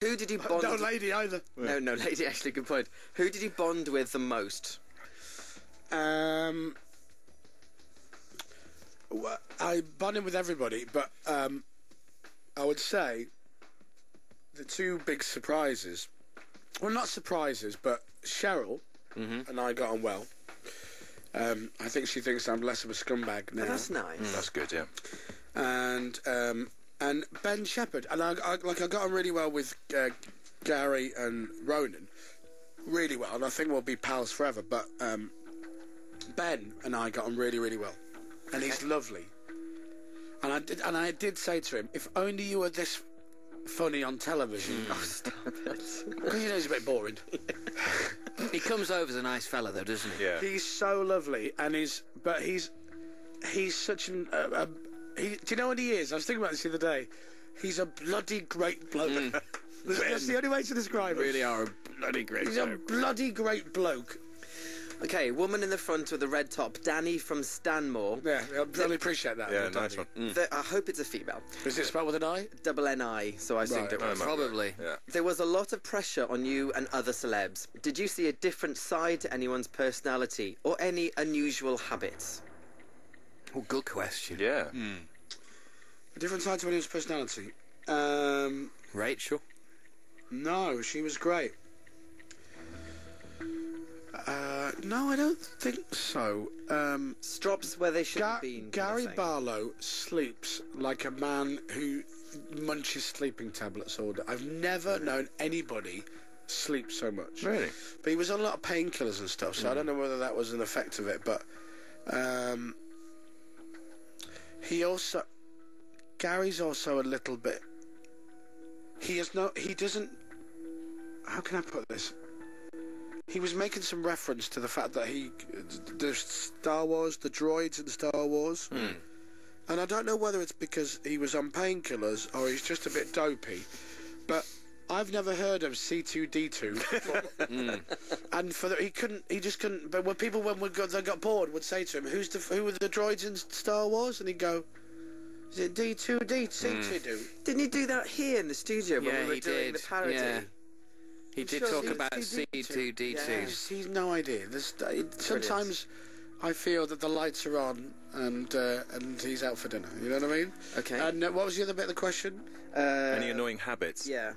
Who did you bond? No lady either. No lady. Actually, good point. Who did you bond with the most? Well, I bonded with everybody, but I would say the two big surprises. Well, not surprises, but Cheryl and I got on well. I think she thinks I'm less of a scumbag now. Oh, that's nice. That's good, yeah. And Ben Shepherd, and I got on really well with Gary and Ronan, really well, and I think we'll be pals forever. But Ben and I got on really, really well, and he's lovely. And I did say to him, if only you were this funny on television. Oh, stop it! Because he's a bit boring. He comes over as a nice fella, though, doesn't he? Yeah. He's so lovely, and he's such an. Do you know what he is? I was thinking about this the other day. He's a bloody great bloke. That's the only way to describe him. Really are a bloody great He's a bloody great bloke. Okay, woman in the front with the red top, Danny from Stanmore. Yeah, I really appreciate that. Yeah, nice one. I hope it's a female. Is it spelled with an I? Double N-I, so I assumed it was. Probably. Yeah. There was a lot of pressure on you and other celebs. Did you see a different side to anyone's personality or any unusual habits? Oh, good question. Yeah. A different side to anyone's personality. Rachel? No, she was great. No, I don't think so. Strops where they shouldn't have been. Gary Barlow sleeps like a man who munches sleeping tablets all day. I've never known anybody sleep so much. Really? But he was on a lot of painkillers and stuff, so I don't know whether that was an effect of it, but Gary's also a little bit. He doesn't. How can I put this? He was making some reference to the fact that the Star Wars, the droids in Star Wars, and I don't know whether it's because he was on painkillers or he's just a bit dopey, but I've never heard of C2D2 before. And he just couldn't. But when they got bored, would say to him, "Who were the droids in Star Wars?" And he'd go, "Is it D2D, C2D?" Didn't you do that here in the studio when we were doing the parody? Yeah. He did talk about C2D2. Yeah. He's no idea. Sometimes I feel that the lights are on and he's out for dinner. You know what I mean? Okay. And what was the other bit of the question? Any annoying habits? Yeah.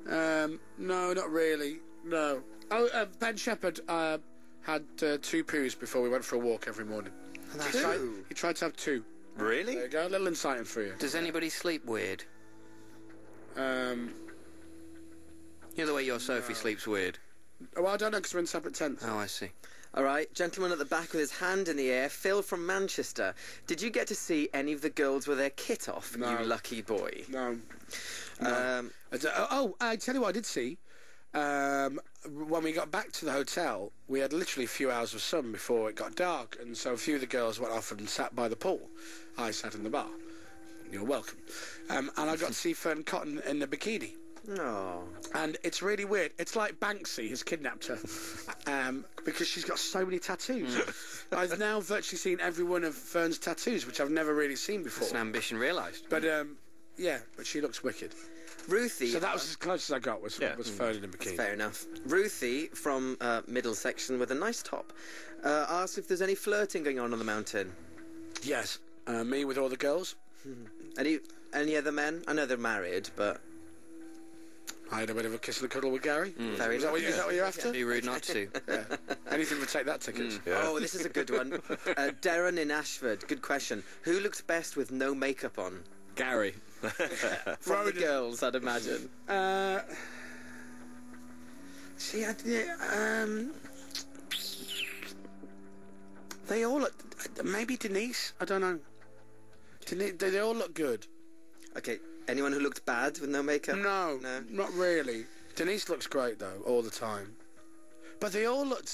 No, not really. No. Oh, Ben Shepherd had 2 poos before we went for a walk every morning. He tried to have 2. Really? There you go. A little insight for you. Does anybody sleep weird? You know the way your Sophie sleeps weird? Well, I don't know because we're in separate tents. Oh, I see. All right, gentleman at the back with his hand in the air, Phil from Manchester. Did you get to see any of the girls with their kit off, No. you lucky boy? No. I tell you what I did see. When we got back to the hotel, we had literally a few hours of sun before it got dark, and so a few of the girls went off and sat by the pool. I sat in the bar. You're welcome. And I got to see Fern Cotton in the bikini. No. And it's really weird. It's like Banksy has kidnapped her because she's got so many tattoos. I've now virtually seen every one of Fern's tattoos, which I've never really seen before. That's an ambition realised. But yeah, but she looks wicked. Ruthie. So that was as close as I got. Was Fern in a bikini. Fair enough. Ruthie from middle section with a nice top asked if there's any flirting going on the mountain. Yes, me with all the girls. Any other men? I know they're married, but I had a bit of a kiss and a cuddle with Gary. Very Is that what you're after? Be rude not to. Yeah. Anything to take that ticket. Yeah. Oh, this is a good one. Darren in Ashford. Good question. Who looks best with no makeup on? Gary. From the girls, I'd imagine. They all look. Maybe Denise. I don't know. They all look good. Okay. Anyone who looked bad with no makeup? No, not really. Denise looks great though, all the time. But they all look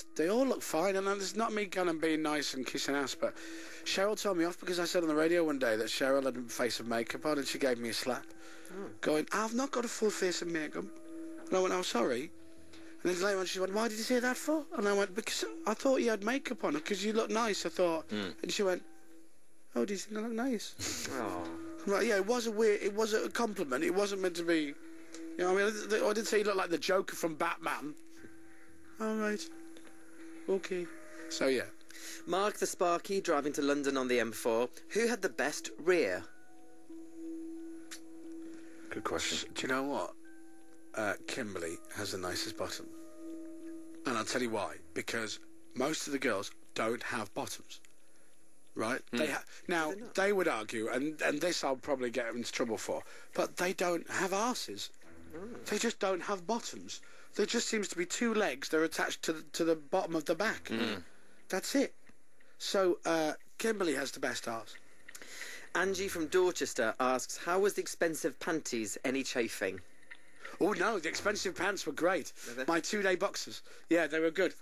fine, and it's not me kind of being nice and kissing ass, but Cheryl told me off because I said on the radio one day that Cheryl had a face of makeup on, and she gave me a slap, going, "I've not got a full face of makeup." And I went, "Oh, sorry." And then later on she went, "Why did you say that for?" And I went, "Because I thought you had makeup on, because you look nice, I thought." And she went, "Oh, do you think I look nice?" Oh. Right, yeah, it was a compliment. It wasn't meant to be, You know, I mean, I didn't say he looked like the Joker from Batman. All right. Okay. So, yeah. Mark the Sparky driving to London on the M4. Who had the best rear? Good question. Do you know what? Kimberly has the nicest bottom. And I'll tell you why. Because most of the girls don't have bottoms. Right? Now, they would argue, and this I'll probably get into trouble for, but they don't have arses. They just don't have bottoms. There just seems to be two legs. They're attached to the bottom of the back. That's it. So, Kimberly has the best arse. Angie from Dorchester asks, how was the expensive panties? Any chafing? Oh, no, the expensive pants were great. My 2-day boxers. Yeah, they were good.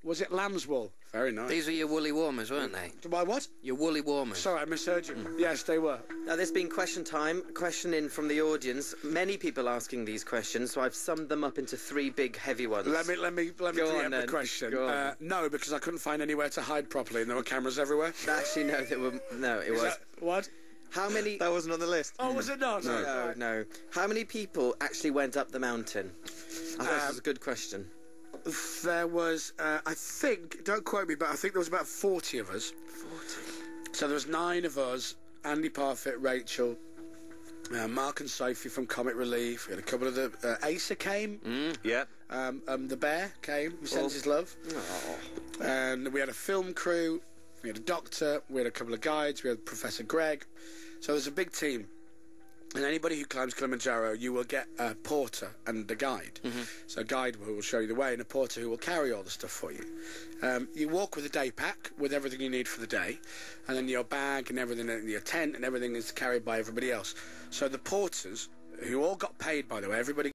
Was it lamb's wool? Very nice. These were your woolly warmers, weren't they? My what? Your woolly warmers. Sorry, I misheard you. Yes, they were. Now, there's been question time. Question in from the audience. Many people asking these questions, so I've summed them up into 3 big, heavy ones. Let me preempt the question. No, because I couldn't find anywhere to hide properly, and there were cameras everywhere. Actually, no, it was. What? How many? That wasn't on the list. Oh, was it not? No. How many people actually went up the mountain? I thought this was a good question. There was, I think, don't quote me, but I think there was about 40 of us. 40. So there was 9 of us, Andy Parfit, Rachel, Mark and Sophie from Comic Relief. We had a couple of the... Asa came. Yeah. The bear came. He sends his love. And we had a film crew. We had a doctor. We had a couple of guides. We had Professor Greg. So there's a big team. And anybody who climbs Kilimanjaro, you will get a porter and a guide. So a guide who will show you the way and a porter who will carry all the stuff for you. You walk with a day pack with everything you need for the day. And then your bag and everything, and your tent and everything is carried by everybody else. So the porters, who all got paid, by the way, everybody